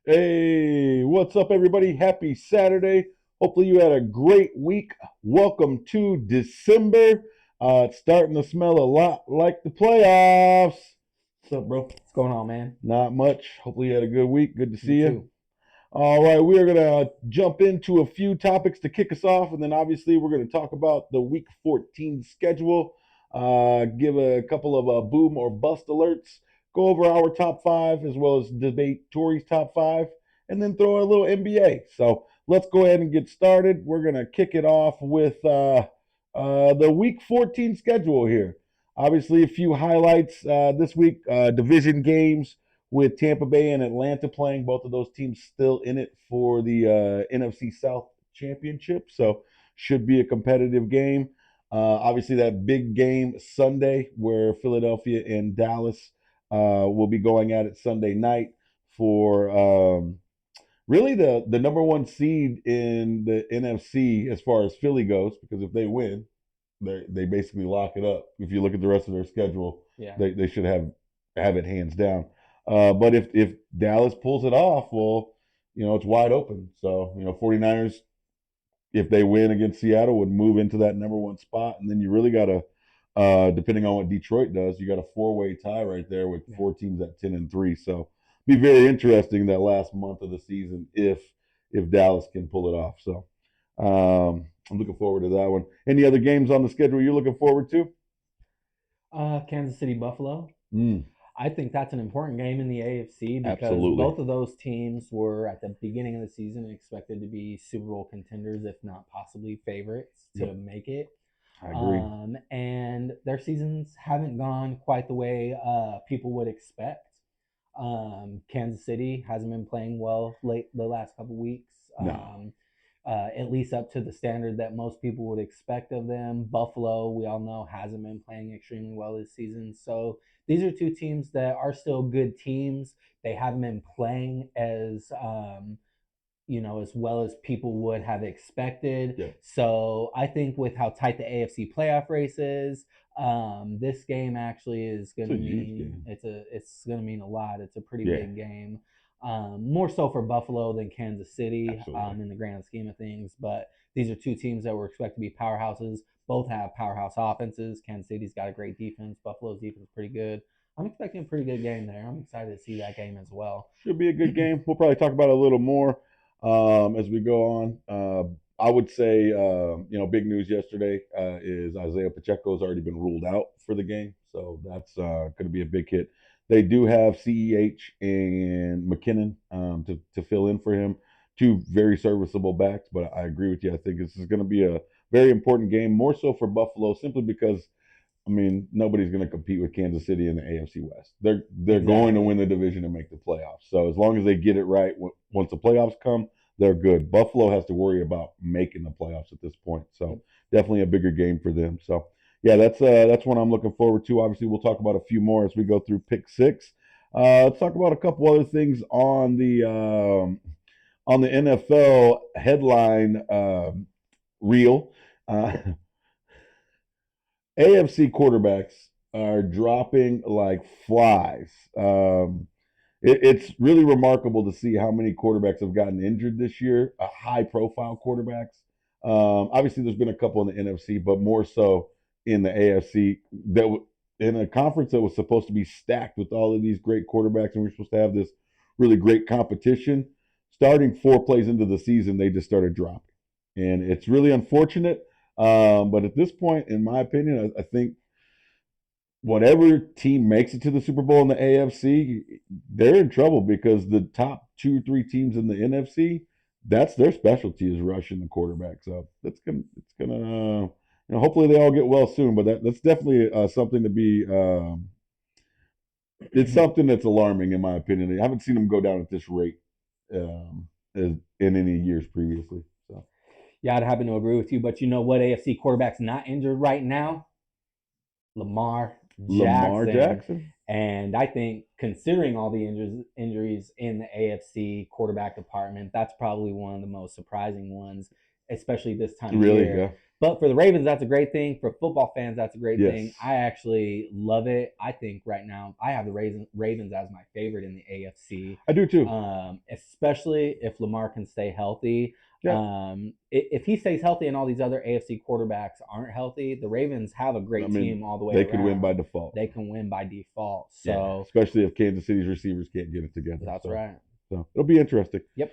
Hey, what's up, everybody? Happy Saturday. Hopefully, you had a great week. Welcome to December. It's starting to smell a lot like the playoffs. What's up, bro? What's going on, man? Not much. Hopefully, you had a good week. Good to You see you. too. All right, we are going to jump into a few topics to kick us off, and then obviously, we're going to talk about the Week 14 schedule, give a couple of boom or bust alerts, go over our top five, as well as debate Tory's top five, and then throw a little NBA. So let's go ahead and get started. We're going to kick it off with the Week 14 schedule here. Obviously, a few highlights this week, division games with Tampa Bay and Atlanta playing. Both of those teams still in it for the NFC South Championship, so should be a competitive game. Obviously, that big game Sunday where Philadelphia and Dallas will be going at it Sunday night for really the number one seed in the NFC as far as Philly goes, because if they win, they basically lock it up. If you look at the rest of their schedule, Yeah. they should have it hands down. But if Dallas pulls it off, well, it's wide open. So 49ers, if they win against Seattle, would move into that number one spot, and then you really got to, depending on what Detroit does, you got a four-way tie right there with Yeah. four teams at 10-3. So be very interesting that last month of the season if Dallas can pull it off. So I'm looking forward to that one. Any other games on the schedule you're looking forward to? Kansas City Buffalo. Mm, I think that's an important game in the AFC because absolutely. both of those teams were at the beginning of the season expected to be Super Bowl contenders, if not possibly favorites to Yep, make it. I agree. And their seasons haven't gone quite the way people would expect. Kansas City hasn't been playing well late the last couple weeks. No. At least up to the standard that most people would expect of them. Buffalo, we all know, hasn't been playing extremely well this season. So these are two teams that are still good teams. They haven't been playing as well as people would have expected. Yeah. So I think with how tight the AFC playoff race is, this game actually is It's going a to huge mean game. it's going to mean a lot. It's a pretty Yeah, big game, more so for Buffalo than Kansas City absolutely. in the grand scheme of things. But these are two teams that were expected to be powerhouses. Both have powerhouse offenses. Kansas City's got a great defense. Buffalo's defense is pretty good. I'm expecting a pretty good game there. I'm excited to see that game as well. Should be a good game. We'll probably talk about it a little more as we go on. I would say, big news yesterday is Isaiah Pacheco's already been ruled out for the game, so that's going to be a big hit. They do have CEH and McKinnon to fill in for him, two very serviceable backs. But I agree with you. I think this is going to be a very important game, more so for Buffalo, simply because nobody's going to compete with Kansas City in the AFC West. They're going to Exactly. win the division and make the playoffs. So as long as they get it right, once the playoffs come, they're good. Buffalo has to worry about making the playoffs at this point. So Yep. definitely a bigger game for them. So yeah, that's what I'm looking forward to. Obviously, we'll talk about a few more as we go through pick six. Let's talk about a couple other things on the NFL headline reel. Uh, AFC quarterbacks are dropping like flies. It's really remarkable to see how many quarterbacks have gotten injured this year, high profile quarterbacks. Obviously, there's been a couple in the NFC, but more so in the AFC. In a conference that was supposed to be stacked with all of these great quarterbacks, and we're supposed to have this really great competition. Starting four plays into the season, they just started dropping, and it's really unfortunate. But at this point, in my opinion, I think whatever team makes it to the Super Bowl in the AFC, they're in trouble because the top two, three teams in the NFC, that's their specialty is rushing the quarterback. So hopefully they all get well soon. But that's definitely something to be. It's something that's alarming in my opinion. I haven't seen them go down at this rate in any years previously. So Yeah, I'd happen to agree with you, but you know what AFC quarterback's not injured right now? Lamar Lamar Jackson. Jackson. And I think considering all the injuries in the AFC quarterback department, that's probably one of the most surprising ones. especially this time of Really? year. Yeah. But for the Ravens, that's a great thing. For football fans, that's a great thing. Yes. I actually love it. I think right now I have the Ravens as my favorite in the AFC, I do too. especially if Lamar can stay healthy. Yeah. If he stays healthy and all these other AFC quarterbacks aren't healthy, the Ravens have a I great mean, team all the way they could win by around. default. They can win by default. Yeah, So especially if Kansas City's receivers can't get it together. that's So, right. so it'll be interesting. Yep.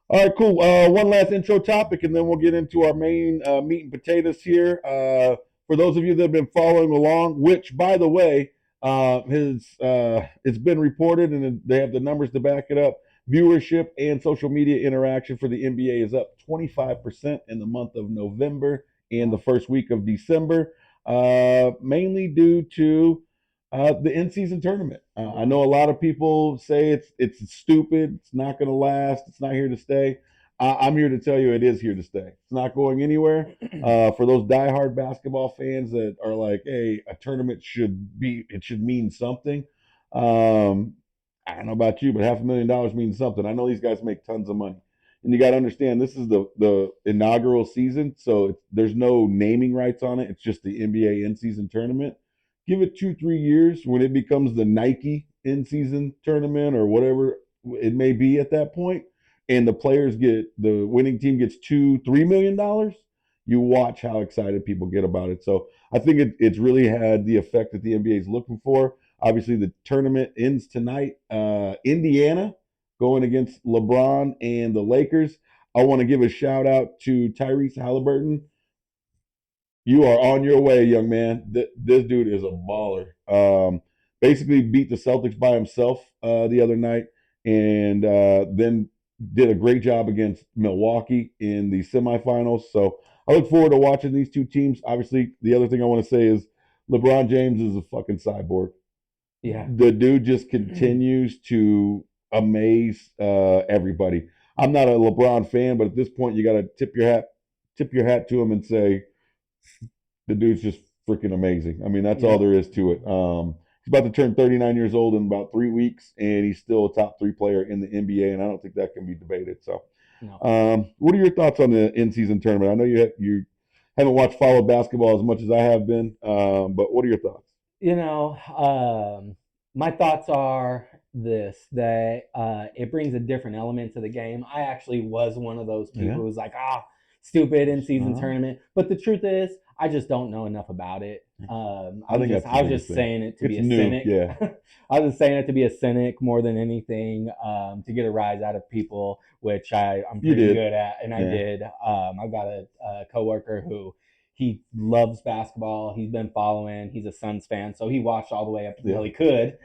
All right, cool. One last intro topic, and then we'll get into our main meat and potatoes here. For those of you that have been following along, which, by the way, it's been reported, and they have the numbers to back it up. Viewership and social media interaction for the NBA is up 25% in the month of November and the Wow. first week of December, mainly due to the in-season tournament. I Yeah. know a lot of people say it's stupid, it's not going to last, it's not here to stay. I'm here to tell you it is here to stay. It's not going anywhere. For those diehard basketball fans that are like, "Hey, a tournament should mean something." I don't know about you, but $500,000 means something. I know these guys make tons of money, and you got to understand this is the inaugural season, so there's no naming rights on it. It's just the NBA in-season tournament. Give it 2 3 years when it becomes the Nike in-season tournament or whatever it may be at that point, and the winning team gets $2 3 million. You watch how excited people get about it. So I think it's really had the effect that the NBA is looking for. Obviously, the tournament ends tonight. Indiana going against LeBron and the Lakers. I want to give a shout out to Tyrese Halliburton. You are on your way, young man. This dude is a baller. Basically beat the Celtics by himself the other night, and then did a great job against Milwaukee in the semifinals. So I look forward to watching these two teams. Obviously, the other thing I want to say is LeBron James is a fucking cyborg. Yeah. The dude just continues to amaze everybody. I'm not a LeBron fan, but at this point, you got to tip your hat to him and say the dude's just freaking amazing. I mean, that's all Yep. there is to it. He's about to turn 39 years old in about 3 weeks, and he's still a top three player in the NBA, and I don't think that can be debated. So, No. what are your thoughts on the in-season tournament? I know you haven't watched followed basketball as much as I have been, but what are your thoughts? You know, my thoughts are this that it brings a different element to the game. I actually was one of those people Yeah, who's like, stupid in season uh, tournament. But the truth is, I just don't know enough about it. I think that's the I was biggest just thing. saying it to be It's a new, cynic. yeah. I was just saying it to be a cynic more than anything, to get a rise out of people, which I'm You pretty did, good at, and I yeah, did. I've got a coworker who he loves basketball. He's been following. He's a Suns fan, so he watched all the way up yeah, until he could.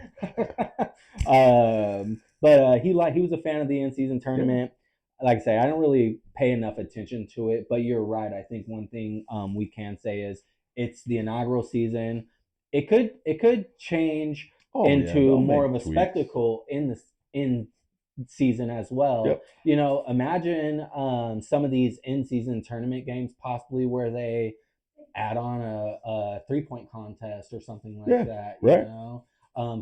But he was a fan of the in season yeah, tournament. Like I say, I don't really pay enough attention to it. But you're right. I think one thing we can say is it's the inaugural season. It could change Oh yeah, into they'll more of make a tweaks. spectacle in season as well. Yep. Imagine some of these in season tournament games possibly where they add on a 3 point contest or something like Yeah. that, Right.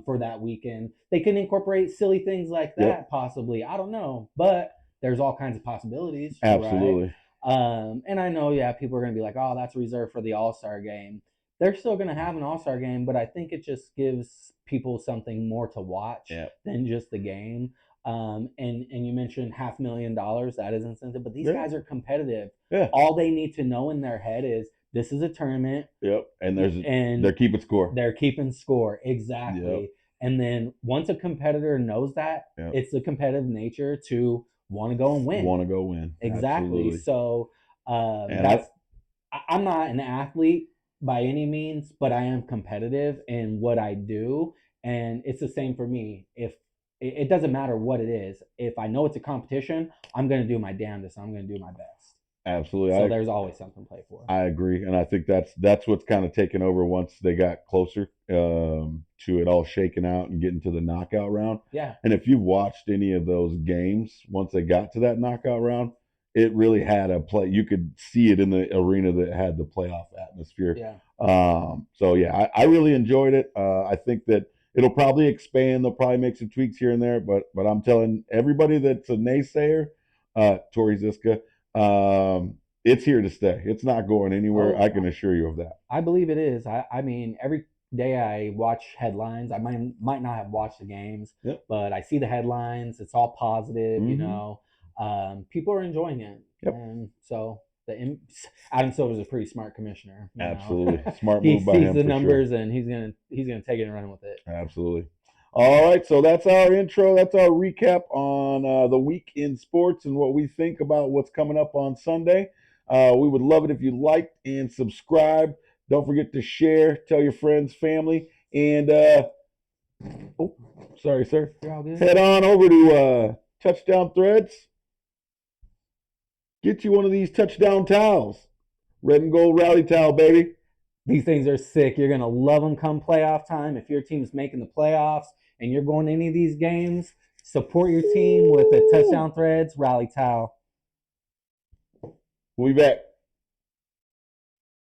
for that weekend. They can incorporate silly things like Yep. that, possibly. I don't know, but there's all kinds of possibilities, right? Absolutely. And I know, yeah, people are going to be like, oh, that's reserved for the All Star game. They're still going to have an All Star game, but I think it just gives people something more to watch Yeah. than just the game. And you mentioned $500,000, that is incentive, but these Yeah. guys are competitive. Yeah. All they need to know in their head is this is a tournament, Yep. And they're and keeping score. they're keeping score Yep. exactly. And then once a competitor knows that, Yep. it's the competitive nature to want to go and win. Want to go win. Exactly. Absolutely. So And that's I'm not an athlete by any means, but I am competitive in what I do, and it's the same for me. If it doesn't matter what it is, if I know it's a competition, I'm going to do my damnedest. I'm going to do my best. absolutely. So there's always something to play for. I agree, and I think that's what's kind of taken over once they got closer to it all shaking out and getting to the knockout round. Yeah. And if you've watched any of those games, once they got to that knockout round, it really had a play. You could see it in the arena that had the playoff atmosphere. Yeah. So yeah, I really enjoyed it. I think that it'll probably expand. They'll probably make some tweaks here and there, but I'm telling everybody that's a naysayer, Tori Ziska. It's here to stay. It's not going anywhere. Oh, I can assure you of that. I believe it is. I mean, every day I watch headlines. I might not have watched the games, Yep. but I see the headlines. It's all positive. Mm-hmm. People are enjoying it, Yep. and so Adam Silver's a pretty smart commissioner. Absolutely. Smart He move by sees him the for sure. numbers and he's gonna take it and run with it. Absolutely. All right, so that's our intro. That's our recap on the week in sports and what we think about what's coming up on Sunday. We would love it if you liked and subscribe. Don't forget to share, tell your friends, family, and oh, sorry, sir. You're all good. Head on over to Touchdown Threads. Get you one of these touchdown towels. Red and gold rally towel, baby. These things are sick. You're gonna love them come playoff time. If your team's making the playoffs and you're going to any of these games, support your team with a Ooh. touchdown threads rally towel. We'll be back.